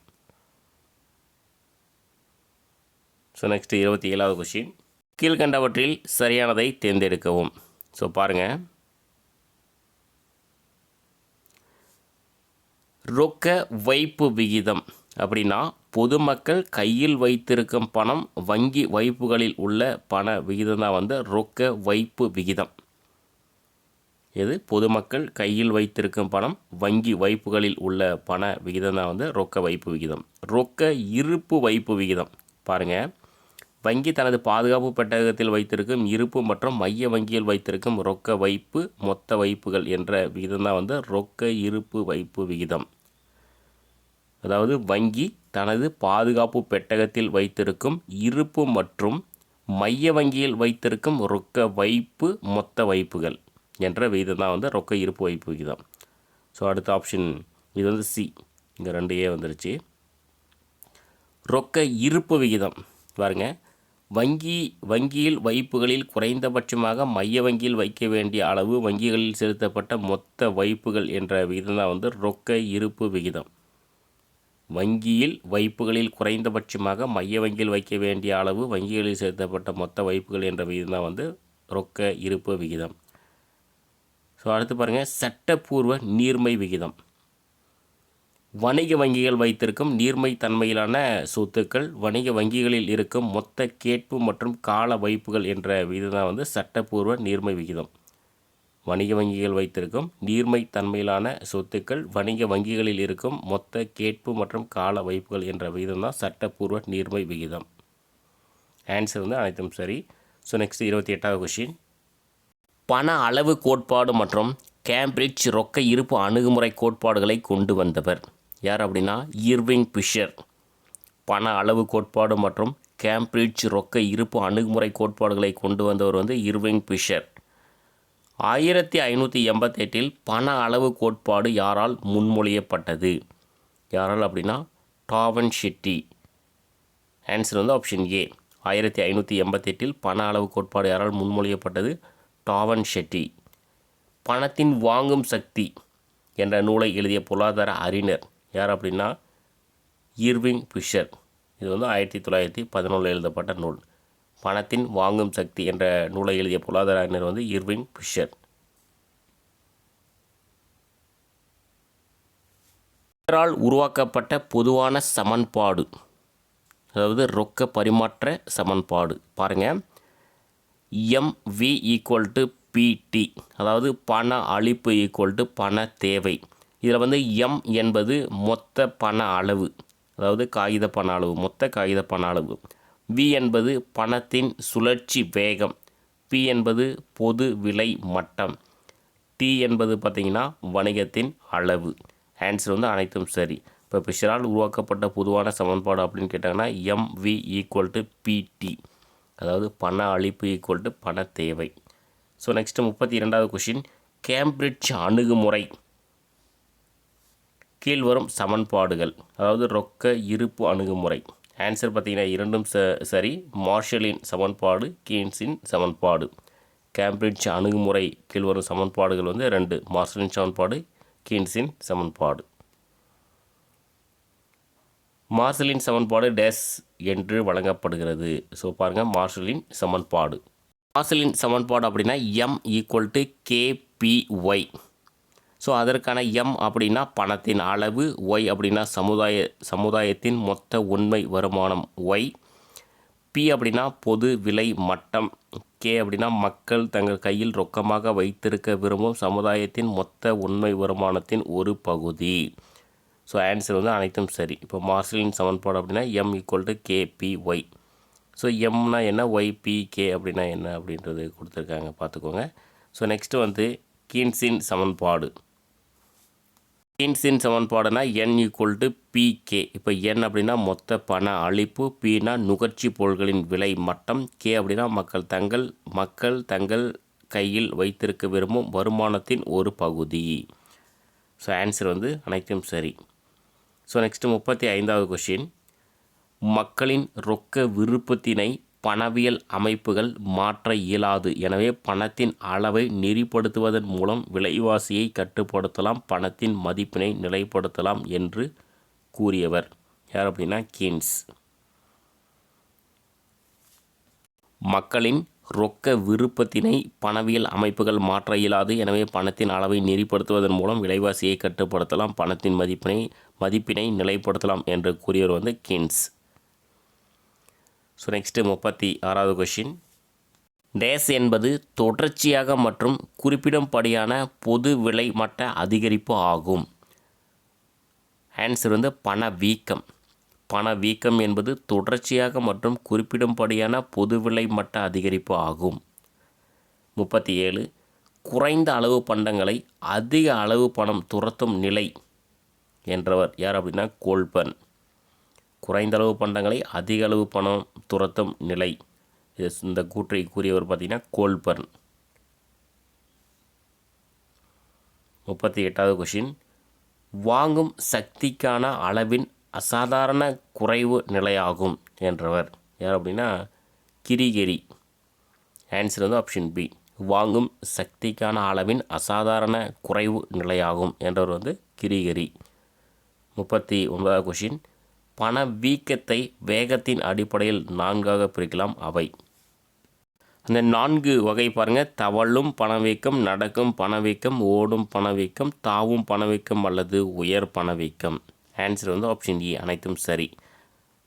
ஸோ நெக்ஸ்ட் 27வது கொஸ்டின். கீழ்கண்டவற்றில் சரியானதை தேர்ந்தெடுக்கவும். ஸோ பாருங்கள், ரொக்க வைப்பு விகிதம் அப்படின்னா பொதுமக்கள் கையில் வைத்திருக்கும் பணம் வங்கி வைப்புகளில் உள்ள பண விகிதம் தான் வந்து ரொக்க வைப்பு விகிதம். இது பொதுமக்கள் கையில் வைத்திருக்கும் பணம் வங்கி வைப்புகளில் உள்ள பண விகிதம் தான் வந்து ரொக்க வைப்பு விகிதம். ரொக்க இருப்பு வைப்பு விகிதம் பாருங்கள், வங்கி தனது பாதுகாப்பு பெட்டகத்தில் வைத்திருக்கும் இருப்பு மற்றும் மைய வங்கியில் வைத்திருக்கும் ரொக்க வைப்பு மொத்த வைப்புகள் என்ற விகிதம் தான் வந்து ரொக்க இருப்பு வைப்பு விகிதம். அதாவது வங்கி தனது பாதுகாப்பு பெட்டகத்தில் வைத்திருக்கும் இருப்பு மற்றும் மைய வங்கியில் வைத்திருக்கும் ரொக்க வைப்பு மொத்த வைப்புகள் என்ற விகிதம் தான் வந்து ரொக்க இருப்பு வைப்பு விகிதம். ஸோ அடுத்த ஆப்ஷன் இது வந்து சி, இங்கே 2A வந்துருச்சு. ரொக்க இருப்பு விகிதம் பாருங்கள், வங்கியில் வைப்புகளில் குறைந்தபட்சமாக மைய வங்கியில் வைக்க வேண்டிய அளவு வங்கிகளில் செலுத்தப்பட்ட மொத்த வைப்புகள் என்ற விகிதம் தான் வந்து ரொக்க இருப்பு விகிதம். வங்கியில் வைப்புகளில் குறைந்தபட்சமாக மைய வங்கியில் வைக்க வேண்டிய அளவு வங்கிகளில் செலுத்தப்பட்ட மொத்த வைப்புகள் என்ற விகிதம் தான் வந்து ரொக்க இருப்பு விகிதம். ஸோ அடுத்து பாருங்கள், சட்டப்பூர்வ நீர்மை விகிதம். வணிக வங்கிகள் வைத்திருக்கும் நீர்மை தன்மையிலான சொத்துக்கள் வணிக வங்கிகளில் இருக்கும் மொத்த கேட்பு மற்றும் கால வைப்புகள் என்ற விகிதம் தான் வந்து சட்டப்பூர்வ நீர்மை விகிதம். வணிக வங்கிகள் வைத்திருக்கும் நீர்மை தன்மையிலான சொத்துக்கள் வணிக வங்கிகளில் இருக்கும் மொத்த கேட்பு மற்றும் கால வைப்புகள் என்ற விகிதம் தான் சட்டப்பூர்வ நீர்மை விகிதம். ஆன்சர் வந்து அனைத்தும் சரி. ஸோ நெக்ஸ்ட் 28வது கொஸ்டின். பண அளவு கோட்பாடு மற்றும் கேம்பிரிட்ஜ் ரொக்க இருப்பு அணுகுமுறை கோட்பாடுகளை கொண்டு வந்தவர் யார் அப்படின்னா இர்விங் பிஷர். பண அளவு கோட்பாடு மற்றும் கேம்பிரிட்ஜ் ரொக்க இருப்பு அணுகுமுறை கோட்பாடுகளை கொண்டு வந்தவர் வந்து இர்விங் பிஷர். 1588 பண அளவு கோட்பாடு யாரால் முன்மொழியப்பட்டது? யாரால் அப்படின்னா டாவன் ஷெட்டி. ஆன்சர் வந்து ஆப்ஷன் ஏ. 1588 பண அளவு கோட்பாடு யாரால் முன்மொழியப்பட்டது? டாவன் ஷெட்டி. பணத்தின் வாங்கும் சக்தி என்ற நூலை எழுதிய பொருளாதார அறிஞர் யார் அப்படின்னா இர்விங் பிஷர். இது வந்து 1911 எழுதப்பட்ட நூல். பணத்தின் வாங்கும் சக்தி என்ற நூலை எழுதிய பொருளாதார அறிஞர் வந்து இர்விங் பிஷர். பிஷரால் உருவாக்கப்பட்ட பொதுவான சமன்பாடு, அதாவது ரொக்க பரிமாற்ற சமன்பாடு பாருங்கள், MV = PT, அதாவது பண அளிப்பு = பண தேவை. இதில் வந்து M என்பது மொத்த பண அளவு, அதாவது காகித பண அளவு, மொத்த காகித பண அளவு. V என்பது பணத்தின் சுழற்சி வேகம். P என்பது பொது விலை மட்டம். T என்பது பார்த்திங்கன்னா வணிகத்தின் அளவு. ஆன்சர் வந்து அனைத்தும் சரி. இப்போ பிஷரால் உருவாக்கப்பட்ட பொதுவான சமன்பாடு அப்படின்னு கேட்டாங்கன்னா MV = PT, அதாவது பண அளிப்பு = பண தேவை. ஸோ நெக்ஸ்ட்டு 32வது கொஷின். கேம்பிரிட்ஜ் அணுகுமுறை கீழ்வரும் சமன்பாடுகள், அதாவது ரொக்க இருப்பு அணுகுமுறை. ஆன்சர் பார்த்திங்கன்னா இரண்டும் சரி. மார்ஷலின் சமன்பாடு, கீன்ஸின் சமன்பாடு. கேம்பிரிட்ஜ் அணுகுமுறை கீழ்வரும் சமன்பாடுகள் வந்து 2, மார்ஷலின் சமன்பாடு, கீன்ஸின் சமன்பாடு. மார்ஷலின் சமன்பாடு டேஸ் என்று வழங்கப்படுகிறது. ஸோ பாருங்கள், மார்ஷலின் சமன்பாடு. மார்ஷலின் சமன்பாடு அப்படின்னா M = KPY. ஸோ அதற்கான M அப்படின்னா பணத்தின் அளவு, Y அப்படின்னா சமுதாயத்தின் மொத்த உண்மை வருமானம் Y, P அப்படின்னா பொது விலை மட்டம், K அப்படின்னா மக்கள் தங்கள் கையில் ரொக்கமாக வைத்திருக்க விரும்பும் சமுதாயத்தின் மொத்த உண்மை வருமானத்தின் ஒரு பகுதி. ஸோ ஆன்சர் வந்து அனைத்தும் சரி. இப்போ மார்ஷலின் சமன்பாடு அப்படின்னா M = KPY. ஸோ எம்னா என்ன, ஒய்பிகே அப்படின்னா என்ன அப்படின்றது கொடுத்துருக்காங்க, பார்த்துக்கோங்க. ஸோ நெக்ஸ்ட்டு வந்து கீன்ஸின் சமன்பாடு. கீன்ஸின் சமன்பாடுனா என் ஈக்குவல் டு பிகே. இப்போ என் அப்படின்னா மொத்த பண அளிப்பு, பின்னா நுகர்ச்சி பொருட்களின் விலை மட்டம், கே அப்படின்னா மக்கள் தங்கள் கையில் வைத்திருக்க விரும்பும் வருமானத்தின் ஒரு பகுதி. ஸோ ஆன்சர் வந்து அனைத்தும் சரி. ஸோ நெக்ஸ்ட்டு 35வது கொஷின். மக்களின் ரொக்க விருப்பத்தினை பணவியல் அமைப்புகள் மாற்ற இயலாது. எனவே பணத்தின் அளவை நெறிப்படுத்துவதன் மூலம் விலைவாசியை கட்டுப்படுத்தலாம், பணத்தின் மதிப்பினை நிலைப்படுத்தலாம் என்று கூறியவர் யார் அப்படின்னா கீன்ஸ். மக்களின் ரொக்க விருப்பத்தினை பணவியல் அமைப்புகள் மாற்ற இயலாது. எனவே பணத்தின் அளவை நெறிப்படுத்துவதன் மூலம் விலைவாசியை கட்டுப்படுத்தலாம், பணத்தின் மதிப்பினை நிலைப்படுத்தலாம் என்று கூறியவர் வந்து கீன்ஸ். ஸோ நெக்ஸ்ட்டு 36வது கொஷின். டேஸ் என்பது தொடர்ச்சியாக மற்றும் குறிப்பிடும்படியான பொது விலை மட்ட அதிகரிப்பு ஆகும். ஆன்சர் வந்து பணவீக்கம். பணவீக்கம் என்பது தொடர்ச்சியாக மற்றும் குறிப்பிடும்படியான பொது விலை மட்ட அதிகரிப்பு ஆகும். 37. குறைந்த அளவு பண்டங்களை அதிக அளவு பணம் துரத்தும் நிலை என்றவர் யார் அப்படின்னா கோல்பர்ன். குறைந்த அளவு பண்டங்களை அதிக அளவு பணம் துரத்தும் நிலை, இந்த கூற்றை கூறியவர் பார்த்திங்கன்னா கோல்பர்ன். 38வது கொஷின். வாங்கும் சக்திக்கான அளவின் அசாதாரண குறைவு நிலையாகும் என்றவர் யார் அப்படின்னா கிரிகெரி. ஆன்சர் வந்து ஆப்ஷன் பி, வாங்கும் சக்திக்கான அளவின் அசாதாரண குறைவு நிலையாகும் என்றவர் வந்து கிரிகெரி. 39வது கொஷின். பணவீக்கத்தை வேகத்தின் அடிப்படையில் 4ஆக பிரிக்கலாம், அவை. அந்த 4 வகை பாருங்கள். தவழும் பணவீக்கம், நடக்கும் பணவீக்கம், ஓடும் பணவீக்கம், தாவும் பணவீக்கம் அல்லது உயர் பணவீக்கம். ஆன்சர் வந்து ஆப்ஷன் இ, அனைத்தும் சரி.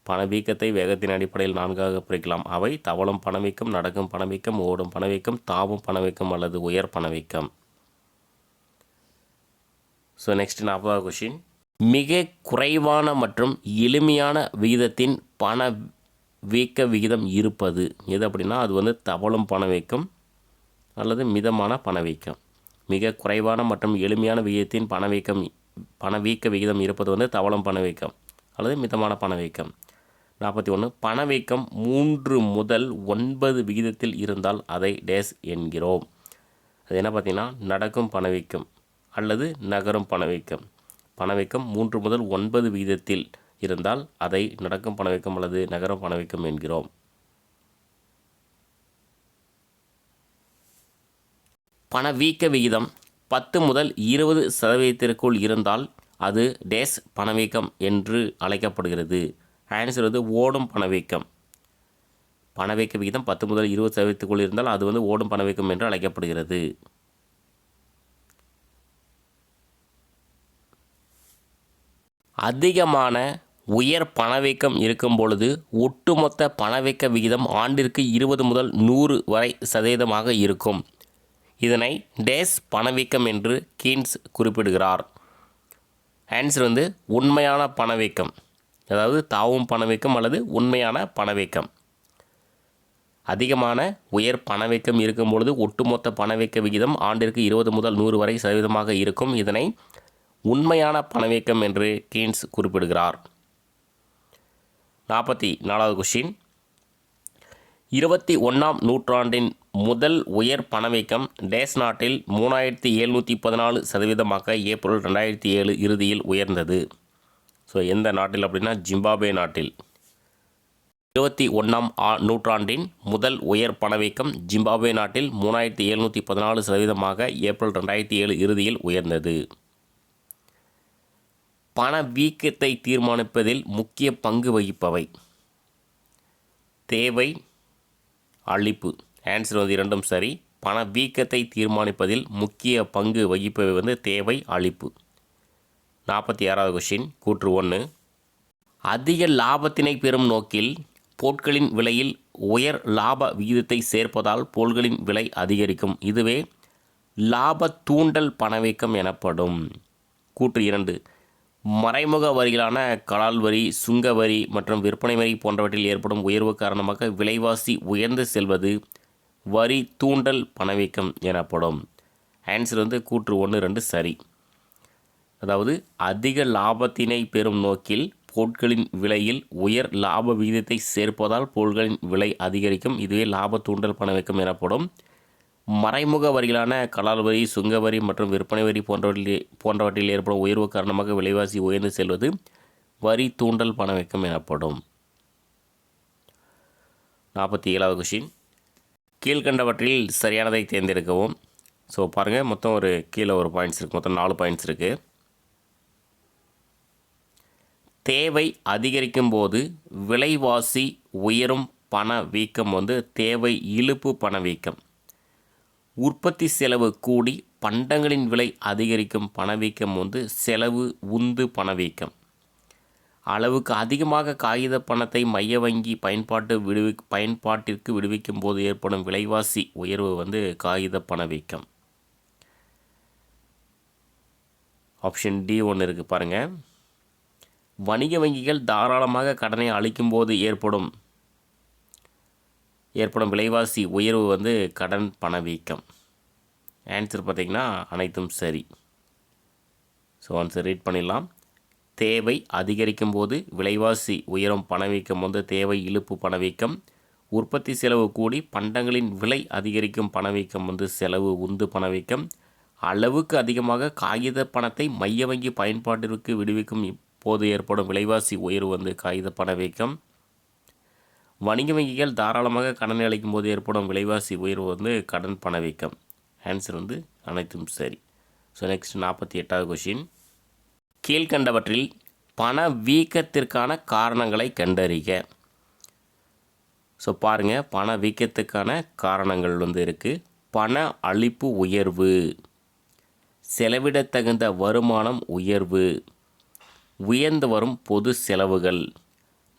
பணவீக்கத்தை வேகத்தின் அடிப்படையில் 4ஆக பிரிக்கலாம், அவை. தவழும் பணவீக்கம், நடக்கும் பணவீக்கம், ஓடும் பணவீக்கம், தாவும் பணவீக்கம் அல்லது உயர் பணவீக்கம். ஸோ நெக்ஸ்ட் 40வது கொஷின். மிக குறைவான மற்றும் எளிமையான விகிதத்தின் பணவீக்க விகிதம் இருப்பது எது அப்படின்னா அது வந்து தவழும் பணவீக்கம் அல்லது மிதமான பணவீக்கம். மிக குறைவான மற்றும் எளிமையான விகிதத்தின் பணவீக்க விகிதம் இருப்பது வந்து தவழும் பணவீக்கம் அல்லது மிதமான பணவீக்கம். 41. பணவீக்கம் 3 முதல் 9 விகிதத்தில் இருந்தால் அதை டேஸ் என்கிறோம். அது என்ன பார்த்திங்கன்னா நடக்கும் பணவீக்கம் அல்லது நகரும் பணவீக்கம். பணவீக்கம் 3 முதல் 9 விகிதத்தில் இருந்தால் அதை நடக்கும் பணவீக்கம் அல்லது நகரும் பணவீக்கம் என்கிறோம். பணவீக்க விகிதம் 10 முதல் 20% இருந்தால் அது டேஸ் பணவீக்கம் என்று அழைக்கப்படுகிறது. ஆன்சர் வந்து ஓடும் பணவீக்கம். பணவீக்க விகிதம் 10 முதல் 20% இருந்தால் அது வந்து ஓடும் பணவீக்கம் என்று அழைக்கப்படுகிறது. அதிகமான உயர் பணவீக்கம் இருக்கும் பொழுது ஒட்டுமொத்த பணவீக்க விகிதம் ஆண்டிற்கு 20 முதல் 100 வரை சதவீதமாக இருக்கும். இதனை டேஸ் பணவீக்கம் என்று கீன்ஸ் குறிப்பிடுகிறார். ஆன்சர் வந்து உண்மையான பணவீக்கம், அதாவது தாவும் பணவீக்கம் அல்லது உண்மையான பணவீக்கம். அதிகமான உயர் பணவீக்கம் இருக்கும் பொழுது ஒட்டுமொத்த பணவீக்க விகிதம் ஆண்டிற்கு 20 முதல் 100 வரை சதவீதமாக இருக்கும். இதனை உண்மையான பணவீக்கம் என்று கீன்ஸ் குறிப்பிடுகிறார். 44வது கொஷின். 21ஆம் நூற்றாண்டின் முதல் உயர் பணவீக்கம் டேஸ் நாட்டில் 3714 சதவீதமாக ஏப்ரல் 2007 இறுதியில் உயர்ந்தது. ஸோ எந்த நாட்டில் அப்படின்னா ஜிம்பாப்வே நாட்டில். 21ஆம் நூற்றாண்டின் முதல் உயர் பணவீக்கம் ஜிம்பாப்வே நாட்டில் 3714 சதவீதமாக ஏப்ரல் 2007 இறுதியில் உயர்ந்தது. பணவீக்கத்தை தீர்மானிப்பதில் முக்கிய பங்கு வகிப்பவை தேவை, அளிப்பு. ஆன்சர் வந்து இரண்டும் சரி. பணவீக்கத்தை தீர்மானிப்பதில் முக்கிய பங்கு வகிப்பவை வந்து தேவை, அளிப்பு. 46வது கொஷின். கூற்று 1. அதிக லாபத்தினை பெறும் நோக்கில் பொருட்களின் விலையில் உயர் லாப விகிதத்தை சேர்ப்பதால் பொருட்களின் விலை அதிகரிக்கும். இதுவே லாப தூண்டல் பணவீக்கம் எனப்படும். கூற்று 2. மறைமுக வரிகளான கலால் வரி, சுங்க வரி மற்றும் விற்பனை வரி போன்றவற்றில் ஏற்படும் உயர்வு காரணமாக விலைவாசி உயர்ந்து செல்வது வரி தூண்டல் பணவீக்கம் எனப்படும். ஆன்சர் வந்து கூற்று 1, 2 சரி. அதாவது அதிக லாபத்தினை பெறும் நோக்கில் பொருட்களின் விலையில் உயர் லாப விகிதத்தை சேர்ப்பதால் பொருட்களின் விலை அதிகரிக்கும். இதுவே லாப தூண்டல் பணவீக்கம் எனப்படும். மறைமுக வரிகளான கலால் வரி, சுங்க வரி மற்றும் விற்பனை வரி போன்றவற்றில் ஏற்படும் உயர்வு காரணமாக விலைவாசி உயர்ந்து செல்வது வரி தூண்டல் பணவீக்கம் எனப்படும். 47வது கொஷின். கீழ்கண்டவற்றில் சரியானதை தேர்ந்தெடுக்கவும். ஸோ பாருங்கள், மொத்தம் கீழே ஒரு பாயிண்ட்ஸ் இருக்குது. மொத்தம் 4 பாயிண்ட்ஸ் இருக்குது. தேவை அதிகரிக்கும் போது விலைவாசி உயரும் பணவீக்கம் வந்து தேவை இழுப்பு பணவீக்கம். உற்பத்தி செலவு கூடி பண்டங்களின் விலை அதிகரிக்கும் பணவீக்கம் வந்து செலவு உந்து பணவீக்கம். அளவுக்கு அதிகமாக காகித பணத்தை மைய வங்கி பயன்பாட்டிற்கு விடுவிக்கும் போது ஏற்படும் விலைவாசி உயர்வு வந்து காகித பணவீக்கம். ஆப்ஷன் டி ஒன்று இருக்குது பாருங்கள். வணிக வங்கிகள் தாராளமாக கடனை அளிக்கும் போது ஏற்படும் விலைவாசி உயர்வு வந்து கடன் பணவீக்கம். ஆன்சர் பார்த்திங்கன்னா அனைத்தும் சரி. ஸோ ஆன்சர் ரீட் பண்ணிடலாம். தேவை அதிகரிக்கும் போது விலைவாசி உயரும் பணவீக்கம் வந்து தேவை இழுப்பு பணவீக்கம். உற்பத்தி செலவு கூடி பண்டங்களின் விலை அதிகரிக்கும் பணவீக்கம் வந்து செலவு உந்து பணவீக்கம். அளவுக்கு அதிகமாக காகித பணத்தை மைய வங்கி பயன்பாட்டிற்கு விடுவிக்கும் போது ஏற்படும் விலைவாசி உயர்வு வந்து காகித பணவீக்கம். வணிக வங்கிகள் தாராளமாக கடனை அளிக்கும் போது ஏற்படும் விலைவாசி உயர்வு வந்து கடன் பணவீக்கம். ஆன்சர் வந்து அனைத்தும் சரி. ஸோ நெக்ஸ்ட் 48வது கொஷின். கீழ்கண்டவற்றில் பணவீக்கத்திற்கான காரணங்களை கண்டறிக. ஸோ பாருங்கள், பணவீக்கத்துக்கான காரணங்கள் வந்து இருக்குது. பண அளிப்பு உயர்வு, செலவிடத்தகுந்த வருமானம் உயர்வு, உயர்ந்து வரும் பொது செலவுகள்,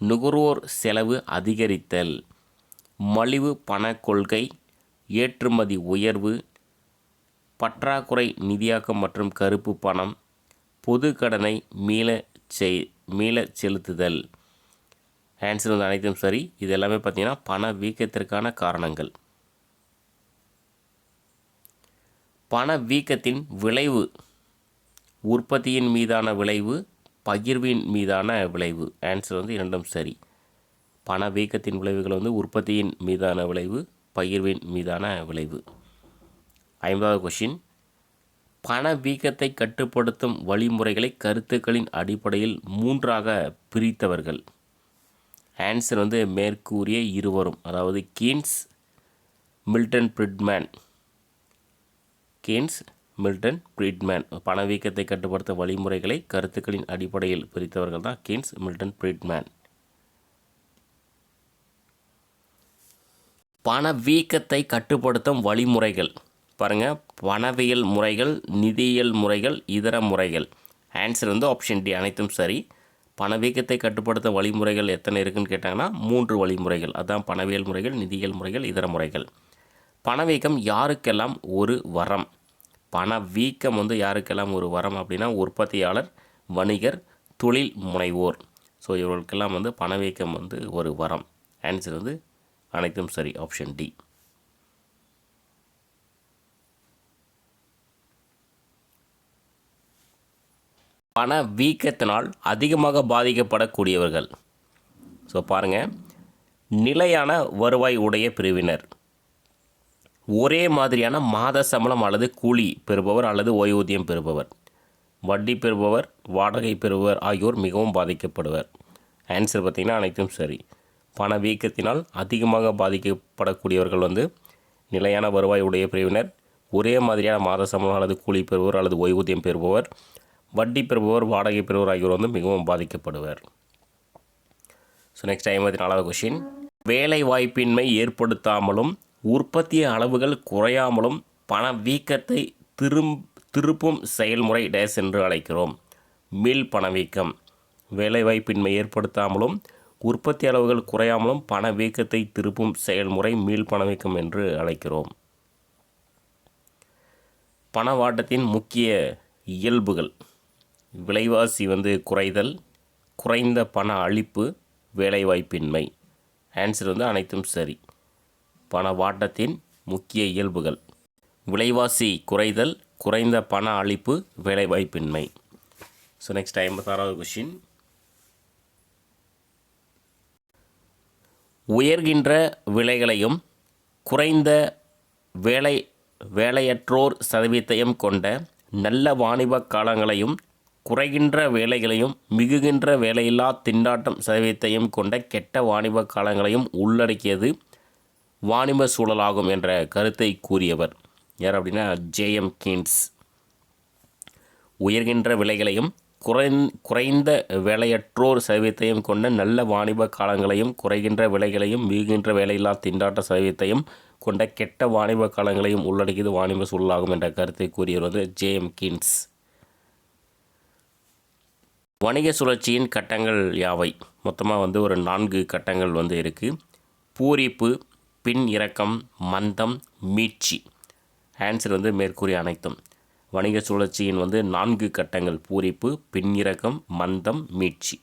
நுகர்வோர் செலவு அதிகரித்தல், மலிவு பண கொள்கை, ஏற்றுமதி உயர்வு, பற்றாக்குறை நிதியாக்கம் மற்றும் கருப்பு பணம், பொது கடனை மீள செலுத்துதல். ஆன்சர் வந்து அனைத்தும் சரி. இது எல்லாமே பார்த்திங்கன்னா பணவீக்கத்திற்கான காரணங்கள். பணவீக்கத்தின் விளைவு உற்பத்தியின் மீதான விளைவு, பகிர்வின் மீதான விளைவு. ஆன்சர் வந்து இரண்டும் சரி. பணவீக்கத்தின் விளைவுகள் வந்து உற்பத்தியின் மீதான விளைவு, பகிர்வின் மீதான விளைவு. 50வது கொஷின். பணவீக்கத்தை கட்டுப்படுத்தும் வழிமுறைகளை கருத்துக்களின் அடிப்படையில் 3ஆக பிரித்தவர்கள். ஆன்சர் வந்து மேற்கூறிய இருவரும், அதாவது கீன்ஸ், மில்டன் ஃப்ரீட்மேன். பணவீக்கத்தை கட்டுப்படுத்தும் வழிமுறைகளை கருத்துக்களின் அடிப்படையில் பிரித்தவர்கள் தான் கீன்ஸ், மில்டன் ஃப்ரீட்மேன். பணவீக்கத்தை கட்டுப்படுத்தும் வழிமுறைகள் பாருங்கள், பணவியல் முறைகள், நிதியியல் முறைகள், இதர முறைகள். ஆன்சர் வந்து ஆப்ஷன் டி அனைத்தும் சரி. பணவீக்கத்தை கட்டுப்படுத்தும் வழிமுறைகள் எத்தனை இருக்குன்னு கேட்டாங்கன்னா 3 வழிமுறைகள். அதான் பணவியல் முறைகள், நிதியியல் முறைகள், இதர முறைகள். பணவீக்கம் யாருக்கெல்லாம் ஒரு வரம்? பணவீக்கம் வந்து யாருக்கெல்லாம் ஒரு வரம் அப்படின்னா உற்பத்தியாளர், வணிகர், தொழில் முனைவோர். ஸோ இவர்களுக்கெல்லாம் வந்து பணவீக்கம் வந்து ஒரு வரம். ஆன்சர் வந்து அனைத்தும் சரி, ஆப்ஷன் டி. பணவீக்கத்தினால் அதிகமாக பாதிக்கப்படக்கூடியவர்கள். ஸோ பாருங்கள், நிலையான வருவாய் உடைய பிரிவினர், ஒரே மாதிரியான மாத சம்பளம் அல்லது கூலி பெறுபவர் அல்லது ஓய்வூதியம் பெறுபவர், வட்டி பெறுபவர், வாடகை பெறுபவர் ஆகியோர் மிகவும் பாதிக்கப்படுவர். ஆன்சர் பார்த்திங்கன்னா அனைத்தும் சரி. பணவீக்கத்தினால் அதிகமாக பாதிக்கப்படக்கூடியவர்கள் வந்து நிலையான வருவாய் உடைய பிரிவினர், ஒரே மாதிரியான மாத சம்பளம் அல்லது கூலி பெறுபவர் அல்லது ஓய்வூதியம் பெறுபவர், வட்டி பெறுபவர், வாடகை பெறுபவர் ஆகியோர் வந்து மிகவும் பாதிக்கப்படுவர். ஸோ நெக்ஸ்ட் 54வது கொஷின். வேலை வாய்ப்பின்மை ஏற்படுத்தாமலும் உற்பத்தி அளவுகள் குறையாமலும் பணவீக்கத்தை திருப்பும் செயல்முறை டேஸ் என்று அழைக்கிறோம். மீள் பணவீக்கம். வேலைவாய்ப்பின்மை ஏற்படுத்தாமலும் உற்பத்தி அளவுகள் குறையாமலும் பணவீக்கத்தை திருப்பும் செயல்முறை மீள் பணவீக்கம் என்று அழைக்கிறோம். பணவாட்டத்தின் முக்கிய இயல்புகள். விலைவாசி வந்து குறைதல், குறைந்த பண அளிப்பு, வேலைவாய்ப்பின்மை. ஆன்சர் வந்து அனைத்தும் சரி. பணவாட்டத்தின் முக்கிய இயல்புகள்: விலைவாசி குறைதல், குறைந்த பண அளிப்பு, வேலைவாய்ப்பின்மை. ஸோ நெக்ஸ்ட் 56வது கொஷின். உயர்கின்ற விலைகளையும் குறைந்த வேலையற்றோர் சதவீதத்தையும் கொண்ட நல்ல வாணிப காலங்களையும் குறைகின்ற வேலைகளையும் மிகுகின்ற வேலையில்லா திண்டாட்டம் சதவீதத்தையும் கொண்ட கெட்ட வாணிப காலங்களையும் உள்ளடக்கியது வாணிப சூழலாகும் என்ற கருத்தை கூறியவர் யார் அப்படின்னா ஜேஎம் கீன்ஸ். உயர்கின்ற விலைகளையும் குறைந்த வேலையற்றோர் சதவீதத்தையும் கொண்ட நல்ல வாணிப காலங்களையும் குறைகின்ற விலைகளையும் மிகுகின்ற வேலையில்லா திண்டாட்ட சதவீதத்தையும் கொண்ட கெட்ட வாணிப காலங்களையும் உள்ளடக்கியது வாணிப சூழலாகும் என்ற கருத்தை கூறியவர் ஜேஎம் கீன்ஸ். வணிக சுழற்சியின் கட்டங்கள் யாவை? மொத்தமாக வந்து ஒரு 4 கட்டங்கள் வந்து இருக்குது. பூரிப்பு, பின் இறக்கம், மந்தம், மீட்சி. ஆன்சர் வந்து மேற்கூறிய அனைத்தும். வணிக சுழற்சியின் வந்து 4 கட்டங்கள்: பூரிப்பு, பின்னிறக்கம், மந்தம், மீட்சி.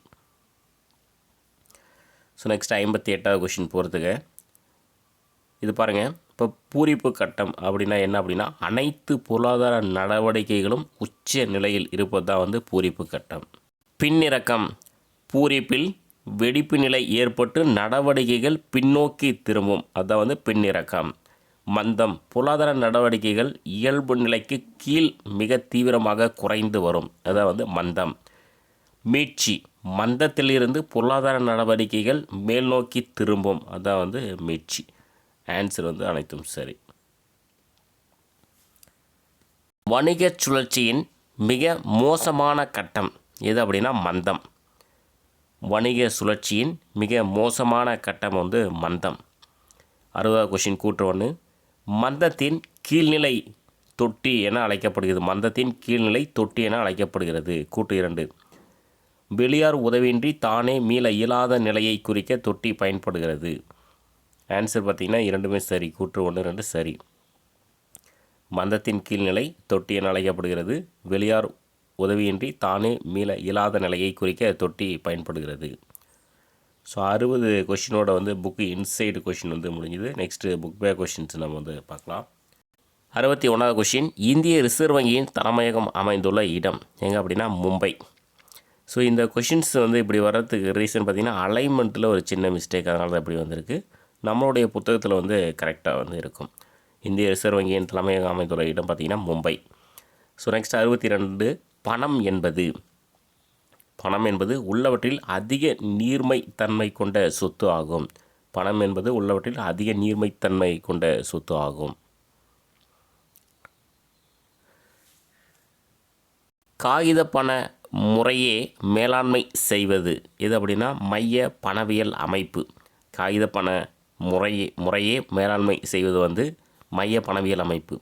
ஸோ நெக்ஸ்ட் 58வது கொஷின் போகிறதுக்கு இது பாருங்கள். இப்போ பூரிப்பு கட்டம் அப்படின்னா என்ன அப்படின்னா, அனைத்து பொருளாதார நடவடிக்கைகளும் உச்ச நிலையில் இருப்பது தான் வந்து பூரிப்பு கட்டம். பின்னிறக்கம்: பூரிப்பில் வெடிப்பு நிலை ஏற்பட்டு நடவடிக்கைகள் பின்னோக்கி திரும்பும், அதுதான் வந்து பின்னிறக்கம். மந்தம்: பொருளாதார நடவடிக்கைகள் இயல்பு நிலைக்கு கீழ் மிக தீவிரமாக குறைந்து வரும், அதான் வந்து மந்தம். மீட்சி: மந்தத்திலிருந்து பொருளாதார நடவடிக்கைகள் மேல் நோக்கி திரும்பும், அதான் வந்து மீட்சி. ஆன்சர் வந்து அனைத்தும் சரி. வணிக சுழற்சியின் மிக மோசமான கட்டம் எது அப்படின்னா மந்தம். வணிக சுழற்சியின் மிக மோசமான கட்டம் வந்து மந்தம். 60வது கொஷின் கூற்று 1. மந்தத்தின் கீழ்நிலை தொட்டி என அழைக்கப்படுகிறது. மந்தத்தின் கீழ்நிலை தொட்டி என அழைக்கப்படுகிறது. கூற்று 2. வெளியார் உதவியின்றி தானே மீள இயலாத நிலையை குறிக்க தொட்டி பயன்படுகிறது. ஆன்சர் பார்த்திங்கன்னா இரண்டுமே சரி. கூற்று 1, 2 சரி. மந்தத்தின் கீழ்நிலை தொட்டி என அழைக்கப்படுகிறது. வெளியார் உதவியின்றி தானே மீள இயலாத நிலையை குறிக்க தொட்டி பயன்படுகிறது. ஸோ 60 கொஷினோட வந்து புக்கு இன்சைடு கொஷின் வந்து முடிஞ்சுது. நெக்ஸ்ட்டு புக் பேக் கொஷின்ஸ் நம்ம வந்து பார்க்கலாம். 61வது கொஷின். இந்திய ரிசர்வ் வங்கியின் தலைமையகம் அமைந்துள்ள இடம் எங்கே அப்படின்னா மும்பை. ஸோ இந்த கொஷின்ஸ் வந்து இப்படி வர்றதுக்கு ரீசன் பார்த்திங்கன்னா அலைன்மெண்ட்டில் ஒரு சின்ன மிஸ்டேக், அதனால தான் இப்படி வந்திருக்கு. நம்மளுடைய புத்தகத்தில் வந்து கரெக்டாக வந்து இருக்கும். இந்திய ரிசர்வ் வங்கியின் தலைமையகம் அமைந்துள்ள இடம் பார்த்திங்கன்னா மும்பை. So next 62. பணம் என்பது உள்ளவற்றில் அதிக நீர்மைத்தன்மை கொண்ட சொத்து ஆகும். பணம் என்பது உள்ளவற்றில் அதிக நீர்மைத்தன்மை கொண்ட சொத்து ஆகும். காகித பண முறையே மேலாண்மை செய்வது எது அப்படின்னா மைய பணவியல் அமைப்பு. காகித பண முறையே மேலாண்மை செய்வது வந்து மைய பணவியல் அமைப்பு.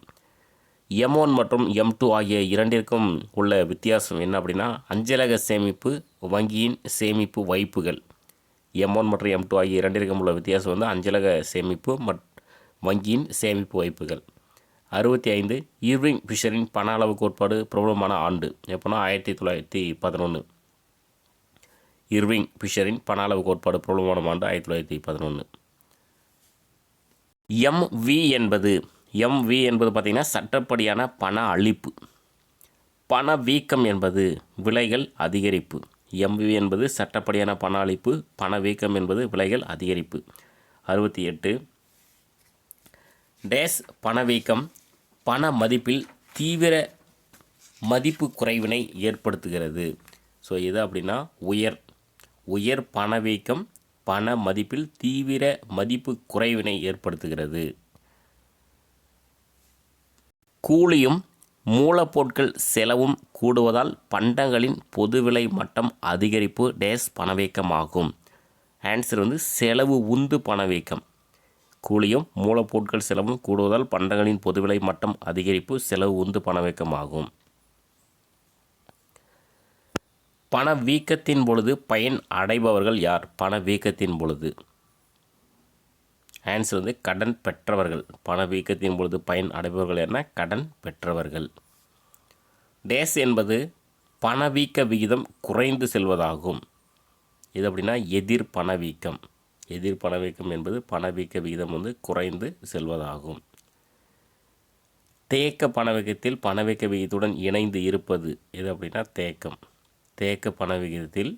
M1 மற்றும் M2 ஆகிய இரண்டிற்கும் உள்ள வித்தியாசம் என்ன அப்படின்னா அஞ்சலக சேமிப்பு, வங்கியின் சேமிப்பு வைப்புகள். M1 மற்றும் M2 ஆகிய இரண்டிற்கும் உள்ள வித்தியாசம் வந்து அஞ்சலக சேமிப்பு வங்கியின் சேமிப்பு வைப்புகள். 65. இர்விங் ஃபிஷரின் பண அளவு கோட்பாடு பிரபலமான ஆண்டு எப்போனா 1911. இர்விங் ஃபிஷரின் பண அளவு கோட்பாடு பிரபலமான ஆண்டு 1911. MV என்பது பார்த்திங்கன்னா சட்டப்படியான பண அளிப்பு. பணவீக்கம் என்பது விலைகள் அதிகரிப்பு. MV என்பது சட்டப்படியான பண அளிப்பு, பணவீக்கம் என்பது விலைகள் அதிகரிப்பு. 68. டேஸ் பணவீக்கம் பண மதிப்பில் தீவிர மதிப்பு குறைவினை ஏற்படுத்துகிறது. ஸோ இது அப்படின்னா உயர் பணவீக்கம் பண மதிப்பில் தீவிர மதிப்பு குறைவினை ஏற்படுத்துகிறது. கூலியும் மூலப்பொருட்கள் செலவும் கூடுவதால் பண்டங்களின் பொது விலை மட்டம் அதிகரிப்பு டேஸ் பணவீக்கமாகும். ஆன்சர் வந்து செலவு உந்து பணவீக்கம். கூலியும் மூலப்பொருட்கள் செலவும் கூடுவதால் பண்டங்களின் பொது விலை மட்டம் அதிகரிப்பு செலவு உந்து பணவீக்கமாகும். பணவீக்கத்தின் பொழுது பயன் அடைபவர்கள் யார்? பணவீக்கத்தின் பொழுது ஆன்சர் வந்து கடன் பெற்றவர்கள். பணவீக்கத்தின் பொழுது பயன் அடைபவர்கள் என்ன? கடன் பெற்றவர்கள். டேஸ் என்பது பணவீக்க விகிதம் குறைந்து செல்வதாகும். இது அப்படின்னா எதிர் பணவீக்கம். எதிர் பணவீக்கம் என்பது பணவீக்க விகிதம் வந்து குறைந்து செல்வதாகும். தேக்க பணவீக்கத்தில் பணவீக்க விகிதத்துடன் இணைந்து இருப்பது எது அப்படின்னா தேக்கம். தேக்க பணவீதத்தில்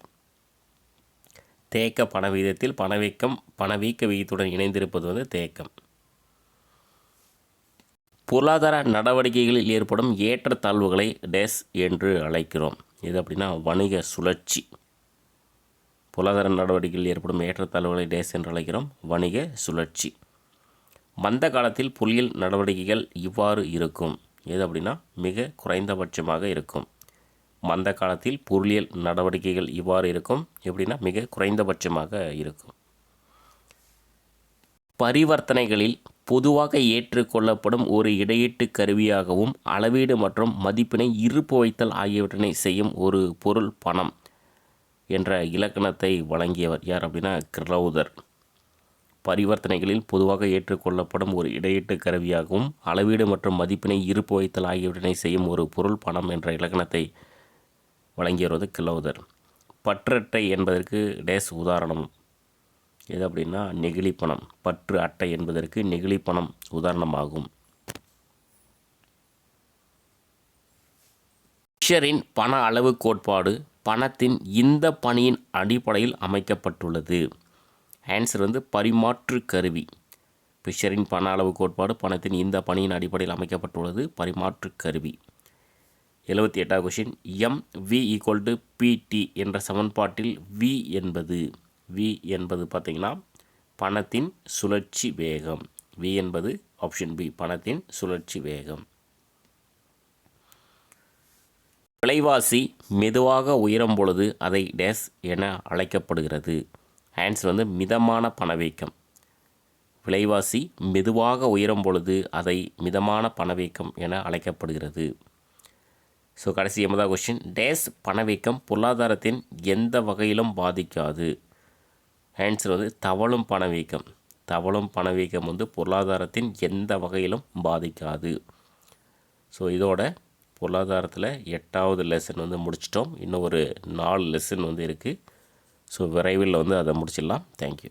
பணவீக்க விகிதத்துடன் இணைந்திருப்பது வந்து தேக்கம். பொருளாதார நடவடிக்கைகளில் ஏற்படும் ஏற்றத்தாழ்வுகளை டேஸ் என்று அழைக்கிறோம். இது அப்படின்னா வணிக சுழற்சி. பொருளாதார நடவடிக்கைகளில் ஏற்படும் ஏற்றத்தாழ்வுகளை டேஸ் என்று அழைக்கிறோம், வணிக சுழற்சி. மந்த காலத்தில் பொருளியல் நடவடிக்கைகள் இவ்வாறு இருக்கும். எது அப்படின்னா மிக குறைந்தபட்சமாக இருக்கும். மந்த காலத்தில் பொருளியல் நடவடிக்கைகள் இவ்வாறு இருக்கும். எப்படின்னா மிக குறைந்தபட்சமாக இருக்கும். பரிவர்த்தனைகளில் பொதுவாக ஏற்றுக்கொள்ளப்படும் ஒரு இடையீட்டு கருவியாகவும் அளவீடு மற்றும் மதிப்பினை இருப்பு வைத்தல் ஆகியவற்றினை செய்யும் ஒரு பொருள் பணம் என்ற இலக்கணத்தை வழங்கியவர் யார் அப்படின்னா கிரௌதர். பரிவர்த்தனைகளில் பொதுவாக ஏற்றுக்கொள்ளப்படும் ஒரு இடையீட்டு கருவியாகவும் அளவீடு மற்றும் மதிப்பினை இருப்பு வைத்தல் ஆகியவற்றினை செய்யும் ஒரு பொருள் பணம் என்ற இலக்கணத்தை வழங்கியவர் கிரௌதர். பற்றட்டை என்பதற்கு டேஸ் உதாரணம். எது அப்படின்னா நெகிழி பணம். பற்று அட்டை என்பதற்கு நெகிழி பணம் உதாரணமாகும். ஃபிஷரின் பண அளவு கோட்பாடு பணத்தின் இந்த பணியின் அடிப்படையில் அமைக்கப்பட்டுள்ளது. ஆன்சர் வந்து பரிமாற்று கருவி. ஃபிஷரின் பண அளவு கோட்பாடு பணத்தின் இந்த பணியின் அடிப்படையில் அமைக்கப்பட்டுள்ளது, பரிமாற்று கருவி. 78வது கொஷின். MV = PT என்ற சமன்பாட்டில் V என்பது பார்த்திங்கன்னா பணத்தின் சுழற்சி வேகம். V என்பது ஆப்ஷன் பி, பணத்தின் சுழற்சி வேகம். விலைவாசி மெதுவாக உயரும் பொழுது அதை டேஸ் என அழைக்கப்படுகிறது. ஆன்சர் வந்து மிதமான பணவீக்கம். விலைவாசி மெதுவாக உயரும் பொழுது அதை மிதமான பணவீக்கம் என அழைக்கப்படுகிறது. ஸோ கடைசி 80வது கொஸ்டின். டேஸ் பணவீக்கம் பொருளாதாரத்தின் எந்த வகையிலும் பாதிக்காது. ஆன்சர் வந்து தவழும் பணவீக்கம். தவழும் பணவீக்கம் வந்து பொருளாதாரத்தின் எந்த வகையிலும் பாதிக்காது. ஸோ இதோட பொருளாதாரத்தில் 8வது லெசன் வந்து முடிச்சிட்டோம். இன்னும் ஒரு 4 லெசன் வந்து இருக்குது. ஸோ விரைவில் வந்து அதை முடிச்சிடலாம். தேங்க்யூ.